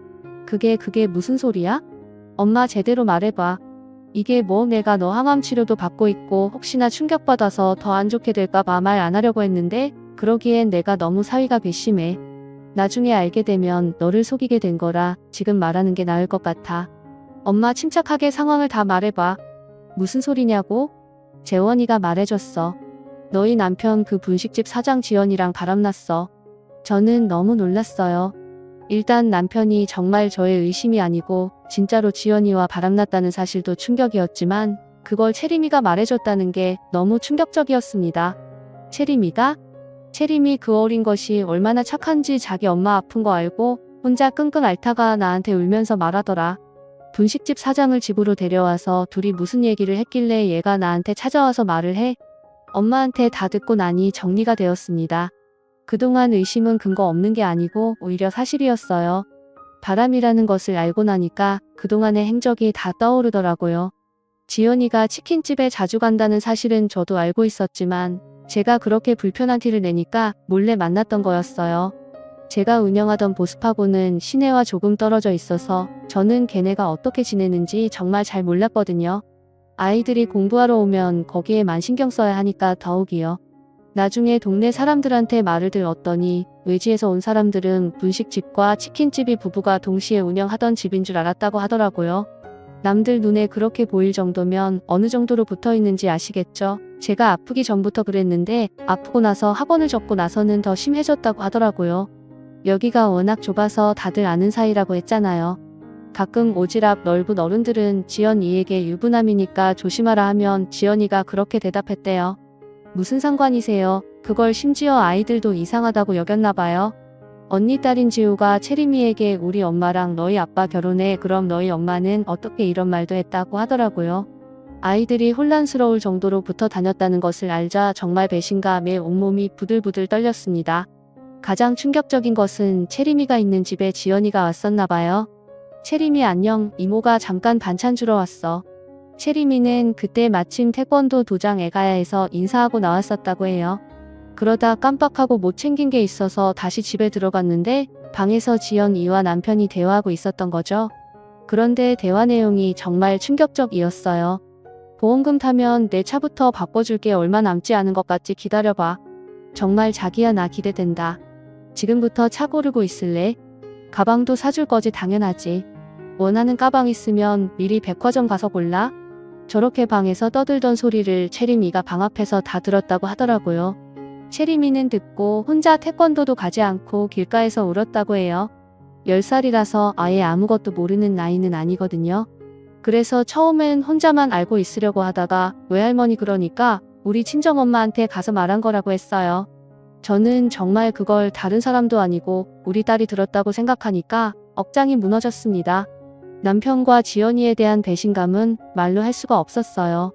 그게 무슨 소리야? 엄마 제대로 말해봐. 이게 뭐 내가 너 항암 치료도 받고 있고 혹시나 충격받아서 더 안 좋게 될까봐 말 안 하려고 했는데 그러기엔 내가 너무 사위가 괘씸해. 나중에 알게 되면 너를 속이게 된 거라 지금 말하는 게 나을 것 같아. 엄마 침착하게 상황을 다 말해봐. 무슨 소리냐고? 재원이가 말해줬어. 너희 남편 그 분식집 사장 지연이랑 바람났어. 저는 너무 놀랐어요. 일단 남편이 정말 저의 의심이 아니고 진짜로 지연이와 바람났다는 사실도 충격이었지만 그걸 채림이가 말해줬다는 게 너무 충격적이었습니다. 채림이가? 채림이 그 어린 것이 얼마나 착한지 자기 엄마 아픈 거 알고 혼자 끙끙 앓다가 나한테 울면서 말하더라. 분식집 사장을 집으로 데려와서 둘이 무슨 얘기를 했길래 얘가 나한테 찾아와서 말을 해. 엄마한테 다 듣고 나니 정리가 되었습니다. 그동안 의심은 근거 없는 게 아니고 오히려 사실이었어요. 바람이라는 것을 알고 나니까 그동안의 행적이 다 떠오르더라고요. 지연이가 치킨집에 자주 간다는 사실은 저도 알고 있었지만 제가 그렇게 불편한 티를 내니까 몰래 만났던 거였어요. 제가 운영하던 보습하고는 시내와 조금 떨어져 있어서 저는 걔네가 어떻게 지내는지 정말 잘 몰랐거든요. 아이들이 공부하러 오면 거기에만 신경 써야 하니까 더욱이요. 나중에 동네 사람들한테 말을 들었더니 외지에서 온 사람들은 분식집과 치킨집이 부부가 동시에 운영하던 집인 줄 알았다고 하더라고요. 남들 눈에 그렇게 보일 정도면 어느 정도로 붙어 있는지 아시겠죠? 제가 아프기 전부터 그랬는데 아프고 나서 학원을 접고 나서는 더 심해졌다고 하더라고요. 여기가 워낙 좁아서 다들 아는 사이라고 했잖아요. 가끔 오지랖 넓은 어른들은 지연이에게 유부남이니까 조심하라 하면 지연이가 그렇게 대답했대요. 무슨 상관이세요? 그걸 심지어 아이들도 이상하다고 여겼나 봐요. 언니 딸인 지우가 채림이에게 우리 엄마랑 너희 아빠 결혼해. 그럼 너희 엄마는 어떻게 이런 말도 했다고 하더라고요. 아이들이 혼란스러울 정도로 붙어 다녔다는 것을 알자 정말 배신감에 온몸이 부들부들 떨렸습니다. 가장 충격적인 것은 채림이가 있는 집에 지연이가 왔었나 봐요. 채림이 안녕, 이모가 잠깐 반찬 주러 왔어. 채림이는 그때 마침 태권도 도장 애가야에서 인사하고 나왔었다고 해요. 그러다 깜빡하고 못 챙긴 게 있어서 다시 집에 들어갔는데 방에서 지연이와 남편이 대화하고 있었던 거죠. 그런데 대화 내용이 정말 충격적이었어요. 보험금 타면 내 차부터 바꿔줄게. 얼마 남지 않은 것 같지? 기다려봐. 정말 자기야 나 기대된다. 지금부터 차 고르고 있을래? 가방도 사줄 거지? 당연하지. 원하는 가방 있으면 미리 백화점 가서 골라. 저렇게 방에서 떠들던 소리를 채림이가 방 앞에서 다 들었다고 하더라고요. 채림이는 듣고 혼자 태권도도 가지 않고 길가에서 울었다고 해요. 10살이라서 아예 아무것도 모르는 나이는 아니거든요. 그래서 처음엔 혼자만 알고 있으려고 하다가 외할머니 그러니까 우리 친정엄마한테 가서 말한 거라고 했어요. 저는 정말 그걸 다른 사람도 아니고 우리 딸이 들었다고 생각하니까 억장이 무너졌습니다. 남편과 지연이에 대한 배신감은 말로 할 수가 없었어요.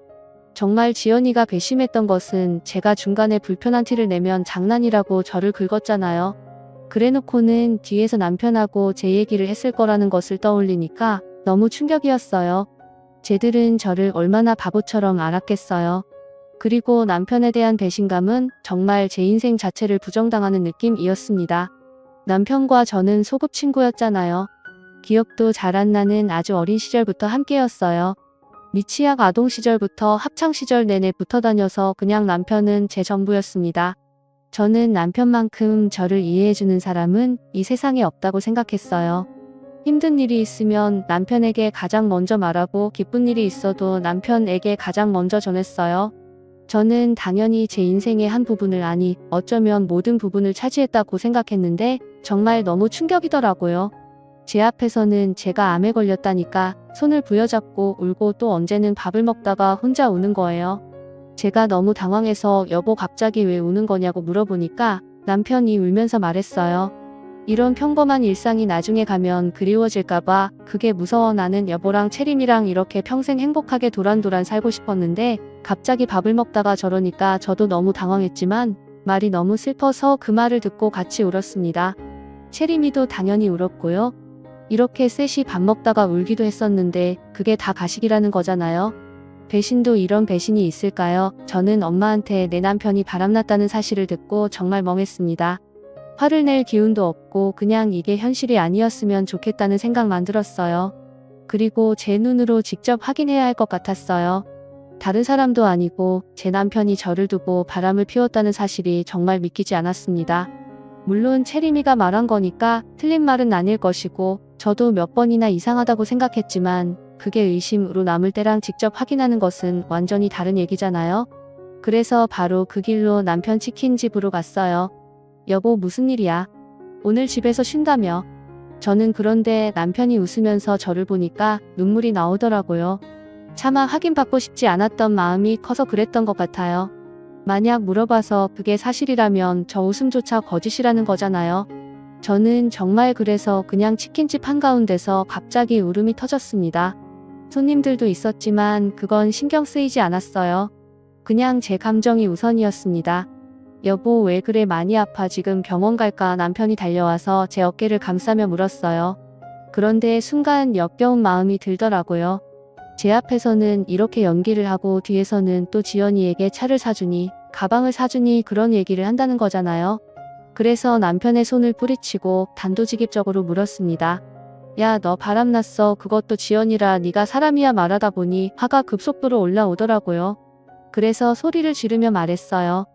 정말 지연이가 괘씸했던 것은 제가 중간에 불편한 티를 내면 장난이라고 저를 긁었잖아요. 그래놓고는 뒤에서 남편하고 제 얘기를 했을 거라는 것을 떠올리니까 너무 충격이었어요. 쟤들은 저를 얼마나 바보처럼 알았겠어요. 그리고 남편에 대한 배신감은 정말 제 인생 자체를 부정당하는 느낌이었습니다. 남편과 저는 소꿉친구였잖아요. 기억도 잘 안 나는 아주 어린 시절부터 함께였어요. 미취학 아동 시절부터 학창 시절 내내 붙어 다녀서 그냥 남편은 제 전부였습니다. 저는 남편만큼 저를 이해해주는 사람은 이 세상에 없다고 생각했어요. 힘든 일이 있으면 남편에게 가장 먼저 말하고 기쁜 일이 있어도 남편에게 가장 먼저 전했어요. 저는 당연히 제 인생의 한 부분을 아니 어쩌면 모든 부분을 차지했다고 생각했는데 정말 너무 충격이더라고요. 제 앞에서는 제가 암에 걸렸다니까 손을 부여잡고 울고 또 언제는 밥을 먹다가 혼자 우는 거예요. 제가 너무 당황해서 여보 갑자기 왜 우는 거냐고 물어보니까 남편이 울면서 말했어요. 이런 평범한 일상이 나중에 가면 그리워질까봐 그게 무서워. 나는 여보랑 채림이랑 이렇게 평생 행복하게 도란도란 살고 싶었는데 갑자기 밥을 먹다가 저러니까 저도 너무 당황했지만 말이 너무 슬퍼서 그 말을 듣고 같이 울었습니다. 채림이도 당연히 울었고요. 이렇게 셋이 밥 먹다가 울기도 했었는데 그게 다 가식이라는 거잖아요. 배신도 이런 배신이 있을까요? 저는 엄마한테 내 남편이 바람났다는 사실을 듣고 정말 멍했습니다. 화를 낼 기운도 없고 그냥 이게 현실이 아니었으면 좋겠다는 생각만 들었어요. 그리고 제 눈으로 직접 확인해야 할 것 같았어요. 다른 사람도 아니고 제 남편이 저를 두고 바람을 피웠다는 사실이 정말 믿기지 않았습니다. 물론 채림이가 말한 거니까 틀린 말은 아닐 것이고 저도 몇 번이나 이상하다고 생각했지만 그게 의심으로 남을 때랑 직접 확인하는 것은 완전히 다른 얘기잖아요. 그래서 바로 그 길로 남편 치킨집으로 갔어요. 여보 무슨 일이야? 오늘 집에서 쉰다며? 저는 그런데 남편이 웃으면서 저를 보니까 눈물이 나오더라고요. 차마 확인받고 싶지 않았던 마음이 커서 그랬던 것 같아요. 만약 물어봐서 그게 사실이라면 저 웃음조차 거짓이라는 거잖아요. 저는 정말 그래서 그냥 치킨집 한가운데서 갑자기 울음이 터졌습니다. 손님들도 있었지만 그건 신경 쓰이지 않았어요. 그냥 제 감정이 우선이었습니다. 여보 왜 그래 많이 아파 지금 병원 갈까 남편이 달려와서 제 어깨를 감싸며 물었어요. 그런데 순간 역겨운 마음이 들더라고요. 제 앞에서는 이렇게 연기를 하고 뒤에서는 또 지연이에게 차를 사주니 가방을 사주니 그런 얘기를 한다는 거잖아요. 그래서 남편의 손을 뿌리치고 단도직입적으로 물었습니다. 야 너 바람났어. 그것도 지연이라 네가 사람이야. 말하다 보니 화가 급속도로 올라오더라고요. 그래서 소리를 지르며 말했어요.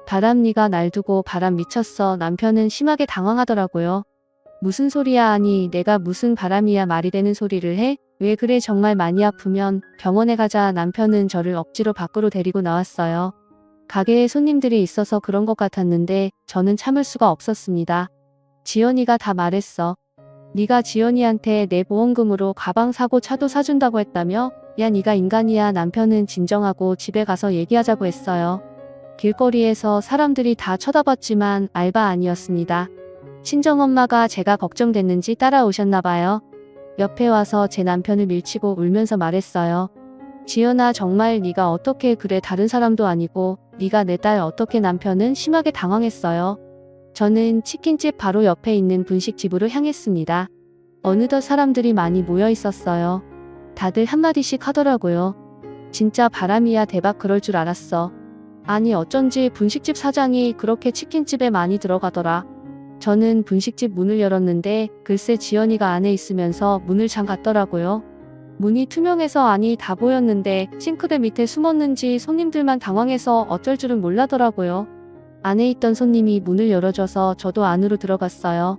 바람 네가 날 두고 바람 미쳤어. 남편은 심하게 당황하더라고요. 무슨 소리야. 아니 내가 무슨 바람이야 말이 되는 소리를 해? 왜 그래 정말 많이 아프면 병원에 가자. 남편은 저를 억지로 밖으로 데리고 나왔어요. 가게에 손님들이 있어서 그런 것 같았는데 저는 참을 수가 없었습니다. 지연이가 다 말했어. 네가 지연이한테 내 보험금으로 가방 사고 차도 사준다고 했다며? 야 네가 인간이야. 남편은 진정하고 집에 가서 얘기하자고 했어요. 길거리에서 사람들이 다 쳐다봤지만 알바 아니었습니다. 친정엄마가 제가 걱정됐는지 따라오셨나 봐요. 옆에 와서 제 남편을 밀치고 울면서 말했어요. 지연아 정말 네가 어떻게 그래. 다른 사람도 아니고 네가 내 딸 어떻게. 남편은 심하게 당황했어요. 저는 치킨집 바로 옆에 있는 분식집으로 향했습니다. 어느덧 사람들이 많이 모여 있었어요. 다들 한마디씩 하더라고요. 진짜 바람이야. 대박. 그럴 줄 알았어. 아니 어쩐지 분식집 사장이 그렇게 치킨집에 많이 들어가더라. 저는 분식집 문을 열었는데 글쎄 지연이가 안에 있으면서 문을 잠갔더라고요. 문이 투명해서 안이 다 보였는데 싱크대 밑에 숨었는지 손님들만 당황해서 어쩔 줄은 몰라더라고요. 안에 있던 손님이 문을 열어줘서 저도 안으로 들어갔어요.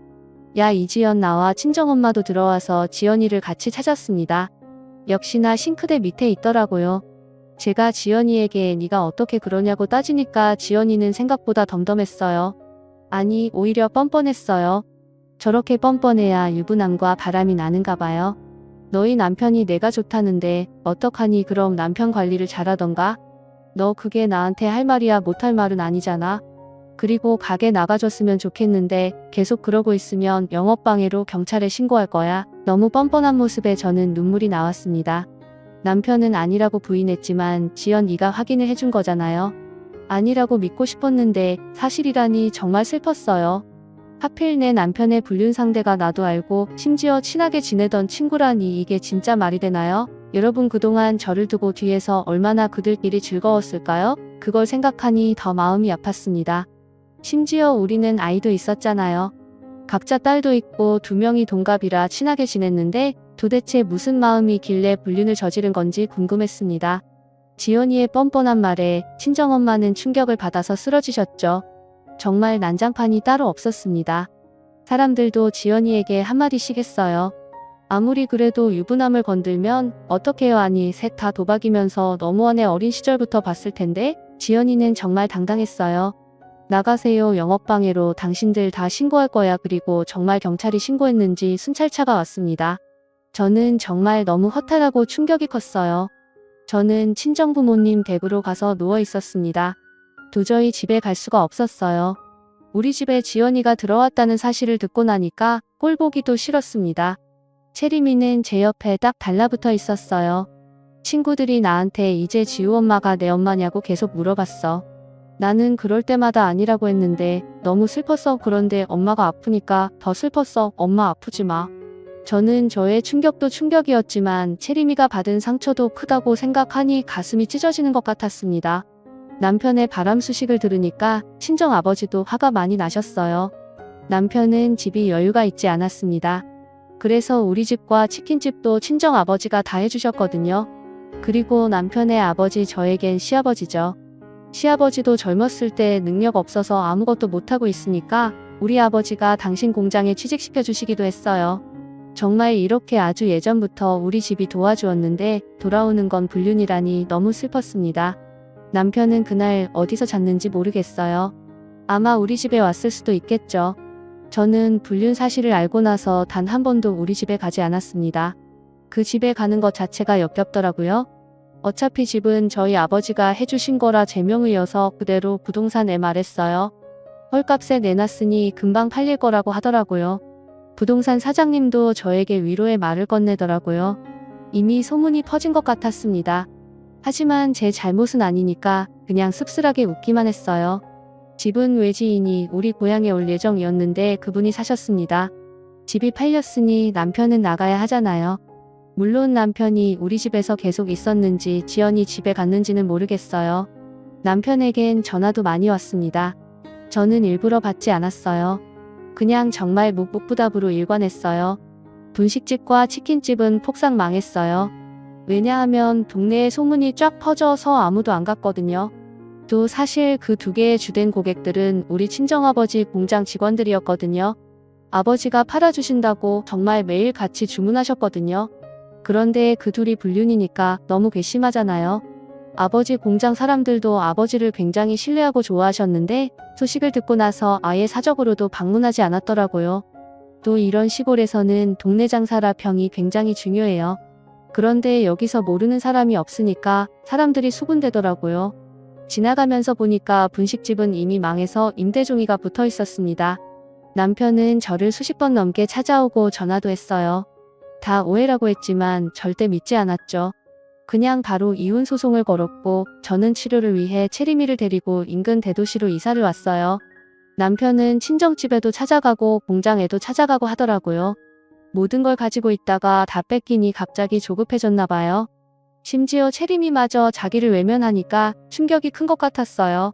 야 이지연 나와. 친정엄마도 들어와서 지연이를 같이 찾았습니다. 역시나 싱크대 밑에 있더라고요. 제가 지연이에게 네가 어떻게 그러냐고 따지니까 지연이는 생각보다 덤덤했어요. 아니 오히려 뻔뻔했어요. 저렇게 뻔뻔해야 유부남과 바람이 나는가 봐요. 너희 남편이 내가 좋다는데 어떡하니? 그럼 남편 관리를 잘하던가? 너 그게 나한테 할 말이야? 못할 말은 아니잖아. 그리고 가게 나가줬으면 좋겠는데 계속 그러고 있으면 영업방해로 경찰에 신고할 거야. 너무 뻔뻔한 모습에 저는 눈물이 나왔습니다. 남편은 아니라고 부인했지만 지연이가 확인을 해준 거잖아요. 아니라고 믿고 싶었는데 사실이라니 정말 슬펐어요. 하필 내 남편의 불륜 상대가 나도 알고 심지어 친하게 지내던 친구라니 이게 진짜 말이 되나요? 여러분 그동안 저를 두고 뒤에서 얼마나 그들끼리 즐거웠을까요? 그걸 생각하니 더 마음이 아팠습니다. 심지어 우리는 아이도 있었잖아요. 각자 딸도 있고 2명이 동갑이라 친하게 지냈는데 도대체 무슨 마음이길래 불륜을 저지른 건지 궁금했습니다. 지연이의 뻔뻔한 말에 친정엄마는 충격을 받아서 쓰러지셨죠. 정말 난장판이 따로 없었습니다. 사람들도 지연이에게 한마디씩 했어요. 아무리 그래도 유부남을 건들면 어떡해요? 아니 셋 다 도박이면서 너무하네. 어린 시절부터 봤을 텐데 지연이는 정말 당당했어요. 나가세요. 영업방해로 당신들 다 신고할 거야. 그리고 정말 경찰이 신고했는지 순찰차가 왔습니다. 저는 정말 너무 허탈하고 충격이 컸어요. 저는 친정부모님 댁으로 가서 누워 있었습니다. 도저히 집에 갈 수가 없었어요. 우리 집에 지연이가 들어왔다는 사실을 듣고 나니까 꼴 보기도 싫었습니다. 채림이는 제 옆에 딱 달라붙어 있었어요. 친구들이 나한테 이제 지우 엄마가 내 엄마냐고 계속 물어봤어. 나는 그럴 때마다 아니라고 했는데 너무 슬펐어. 그런데 엄마가 아프니까 더 슬펐어. 엄마 아프지 마. 저는 저의 충격도 충격이었지만 채림이가 받은 상처도 크다고 생각하니 가슴이 찢어지는 것 같았습니다. 남편의 바람 소식을 들으니까 친정아버지도 화가 많이 나셨어요. 남편은 집이 여유가 있지 않았습니다. 그래서 우리 집과 치킨집도 친정아버지가 다 해주셨거든요. 그리고 남편의 아버지 저에겐 시아버지죠. 시아버지도 젊었을 때 능력 없어서 아무것도 못하고 있으니까 우리 아버지가 당신 공장에 취직시켜 주시기도 했어요. 정말 이렇게 아주 예전부터 우리 집이 도와주었는데 돌아오는 건 불륜이라니 너무 슬펐습니다. 남편은 그날 어디서 잤는지 모르겠어요. 아마 우리 집에 왔을 수도 있겠죠. 저는 불륜 사실을 알고 나서 단 한 번도 우리 집에 가지 않았습니다. 그 집에 가는 것 자체가 역겹더라고요. 어차피 집은 저희 아버지가 해주신 거라 제명의여서 그대로 부동산에 말했어요. 헐값에 내놨으니 금방 팔릴 거라고 하더라고요. 부동산 사장님도 저에게 위로의 말을 건네더라고요. 이미 소문이 퍼진 것 같았습니다. 하지만 제 잘못은 아니니까 그냥 씁쓸하게 웃기만 했어요. 집은 외지인이 우리 고향에 올 예정이었는데 그분이 사셨습니다. 집이 팔렸으니 남편은 나가야 하잖아요. 물론 남편이 우리 집에서 계속 있었는지 지연이 집에 갔는지는 모르겠어요. 남편에겐 전화도 많이 왔습니다. 저는 일부러 받지 않았어요. 그냥 정말 묵묵부답으로 일관했어요. 분식집과 치킨집은 폭삭 망했어요. 왜냐하면 동네에 소문이 쫙 퍼져서 아무도 안 갔거든요. 또 사실 그 2개의 주된 고객들은 우리 친정아버지 공장 직원들이었거든요. 아버지가 팔아주신다고 정말 매일 같이 주문하셨거든요. 그런데 그 둘이 불륜이니까 너무 괘씸하잖아요. 아버지 공장 사람들도 아버지를 굉장히 신뢰하고 좋아하셨는데 소식을 듣고 나서 아예 사적으로도 방문하지 않았더라고요. 또 이런 시골에서는 동네 장사라 평이 굉장히 중요해요. 그런데 여기서 모르는 사람이 없으니까 사람들이 수군대더라고요. 지나가면서 보니까 분식집은 이미 망해서 임대종이가 붙어 있었습니다. 남편은 저를 수십 번 넘게 찾아오고 전화도 했어요. 다 오해라고 했지만 절대 믿지 않았죠. 그냥 바로 이혼 소송을 걸었고 저는 치료를 위해 채림이를 데리고 인근 대도시로 이사를 왔어요. 남편은 친정집에도 찾아가고 공장에도 찾아가고 하더라고요. 모든 걸 가지고 있다가 다 뺏기니 갑자기 조급해졌나 봐요. 심지어 채림이마저 자기를 외면하니까 충격이 큰 것 같았어요.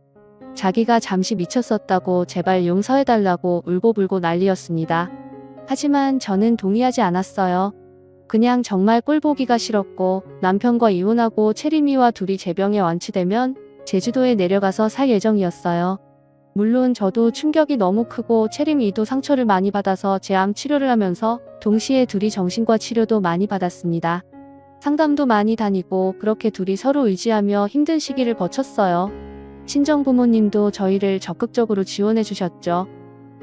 자기가 잠시 미쳤었다고 제발 용서해달라고 울고불고 난리였습니다. 하지만 저는 동의하지 않았어요. 그냥 정말 꼴보기가 싫었고 남편과 이혼하고 채림이와 둘이 재병에 완치되면 제주도에 내려가서 살 예정이었어요. 물론 저도 충격이 너무 크고 채림이도 상처를 많이 받아서 제암 치료를 하면서 동시에 둘이 정신과 치료도 많이 받았습니다. 상담도 많이 다니고 그렇게 둘이 서로 의지하며 힘든 시기를 거쳤어요. 친정부모님도 저희를 적극적으로 지원해 주셨죠.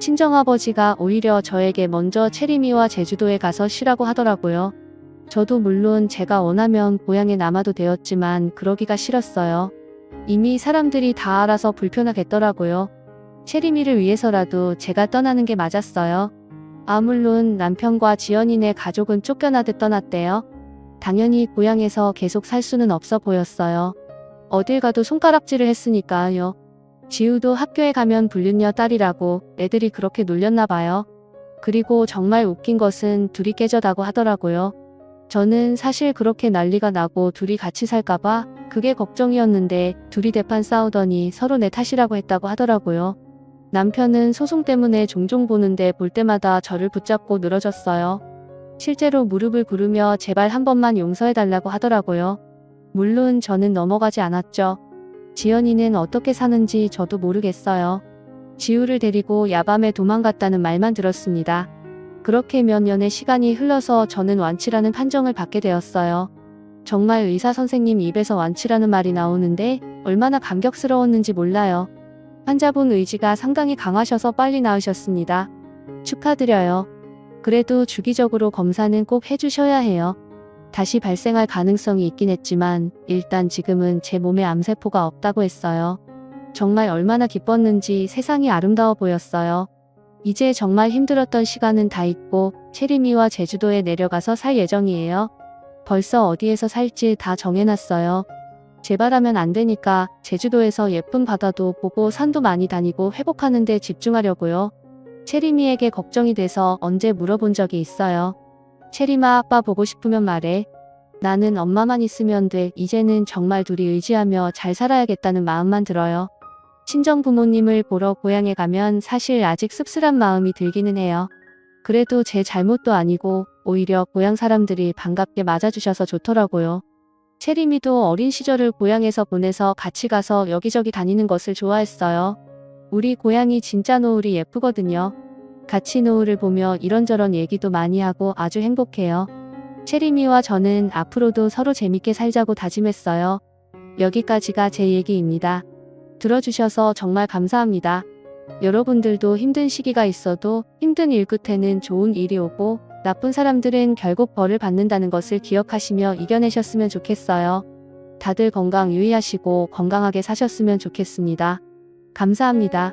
친정아버지가 오히려 저에게 먼저 체리미와 제주도에 가서 쉬라고 하더라고요. 저도 물론 제가 원하면 고향에 남아도 되었지만 그러기가 싫었어요. 이미 사람들이 다 알아서 불편하겠더라고요. 체리미를 위해서라도 제가 떠나는 게 맞았어요. 물론 남편과 지연이네 가족은 쫓겨나듯 떠났대요. 당연히 고향에서 계속 살 수는 없어 보였어요. 어딜 가도 손가락질을 했으니까요. 지우도 학교에 가면 불륜녀 딸이라고 애들이 그렇게 놀렸나 봐요. 그리고 정말 웃긴 것은 둘이 깨져다고 하더라고요. 저는 사실 그렇게 난리가 나고 둘이 같이 살까봐 그게 걱정이었는데 둘이 대판 싸우더니 서로 내 탓이라고 했다고 하더라고요. 남편은 소송 때문에 종종 보는데 볼 때마다 저를 붙잡고 늘어졌어요. 실제로 무릎을 꿇으며 제발 한 번만 용서해달라고 하더라고요. 물론 저는 넘어가지 않았죠. 지연이는 어떻게 사는지 저도 모르겠어요. 지우를 데리고 야밤에 도망갔다는 말만 들었습니다. 그렇게 몇 년의 시간이 흘러서 저는 완치라는 판정을 받게 되었어요. 정말 의사 선생님 입에서 완치라는 말이 나오는데 얼마나 감격스러웠는지 몰라요. 환자분 의지가 상당히 강하셔서 빨리 나으셨습니다. 축하드려요. 그래도 주기적으로 검사는 꼭 해주셔야 해요. 다시 발생할 가능성이 있긴 했지만 일단 지금은 제 몸에 암세포가 없다고 했어요. 정말 얼마나 기뻤는지 세상이 아름다워 보였어요. 이제 정말 힘들었던 시간은 다 잊고 체리미와 제주도에 내려가서 살 예정이에요. 벌써 어디에서 살지 다 정해놨어요. 제발하면 안 되니까 제주도에서 예쁜 바다도 보고 산도 많이 다니고 회복하는 데 집중하려고요. 체리미에게 걱정이 돼서 언제 물어본 적이 있어요. 체리마 아빠 보고 싶으면 말해. 나는 엄마만 있으면 돼. 이제는 정말 둘이 의지하며 잘 살아야겠다는 마음만 들어요. 친정 부모님을 보러 고향에 가면 사실 아직 씁쓸한 마음이 들기는 해요. 그래도 제 잘못도 아니고 오히려 고향 사람들이 반갑게 맞아주셔서 좋더라고요. 체리미도 어린 시절을 고향에서 보내서 같이 가서 여기저기 다니는 것을 좋아했어요. 우리 고향이 진짜 노을이 예쁘거든요. 같이 노을을 보며 이런저런 얘기도 많이 하고 아주 행복해요. 체리미와 저는 앞으로도 서로 재밌게 살자고 다짐했어요. 여기까지가 제 얘기입니다. 들어주셔서 정말 감사합니다. 여러분들도 힘든 시기가 있어도 힘든 일 끝에는 좋은 일이 오고 나쁜 사람들은 결국 벌을 받는다는 것을 기억하시며 이겨내셨으면 좋겠어요. 다들 건강 유의하시고 건강하게 사셨으면 좋겠습니다. 감사합니다.